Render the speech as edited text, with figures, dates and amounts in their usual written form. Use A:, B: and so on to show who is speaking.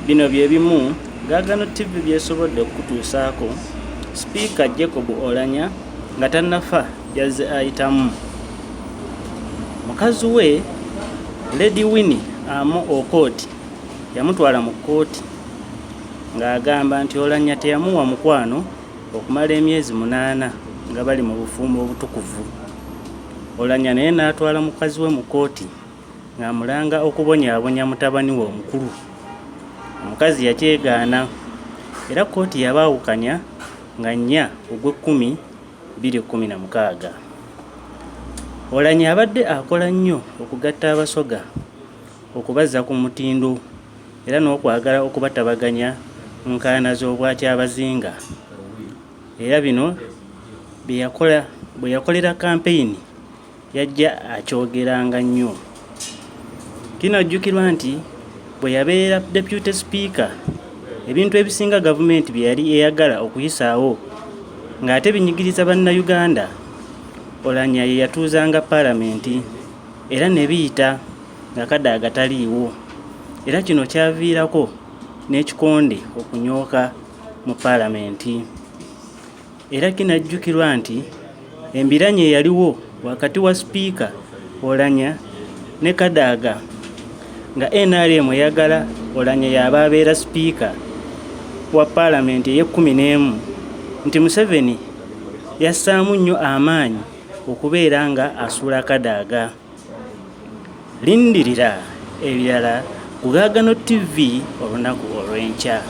A: Bino bye bimu Gaagano TV byesobodde okutuusaako. Sipiika Jacob Oulanya nga tannafa yazze ayitamu. Mukazi we Lady Winnie Okooti yamutwala mu kkooti ng'agamba nti Oulanya teyamuwa mukwano okumala emyezi 8 nga bali mu bufumbo obutukuvu. Oulanya naye n'atwala mukazi we mu kkooti ng'amulanga okubonyaabonya mutabani we omukulu. Omukazi yakyegaana era kkooti yabaawukanya nga 4 Ogw'ekkumi 2016. Oulanya abadde akola nnyo okugatta abasoga, okubazza ku mutindo era n'okwagala okubatabaganya nkaana z'obwakyabazinga. Era bino bwe yakolera kampeyini yajja akyogeranga nnyo. Kinajjukirwa nti bwe yabeera Deputy Speaker, ebintu ebisinga gavumenti bye yali eyagala okuyisaawo ng'ate binyigiriza bannayuganda, Oulanya ye yatuuzanga Palament era ne biyita nga Kadaaga taliiwo. Era kino kyaviirako n'ekikonde okunyooka mu Palament. Era kinajjukirwa nti embiranye yaliwo wakati wa Sipiika Oulanya ne Kadaaga nga NRM eyagala Oulanya y'aba abeera Sipiika wa Palament ey'e11 nti Museveni yassaamu nnyo amaanyi okubeera nga asuula Kadaaga. Lindirira ebirala ku Gaagano TV olunaku olw'enkya.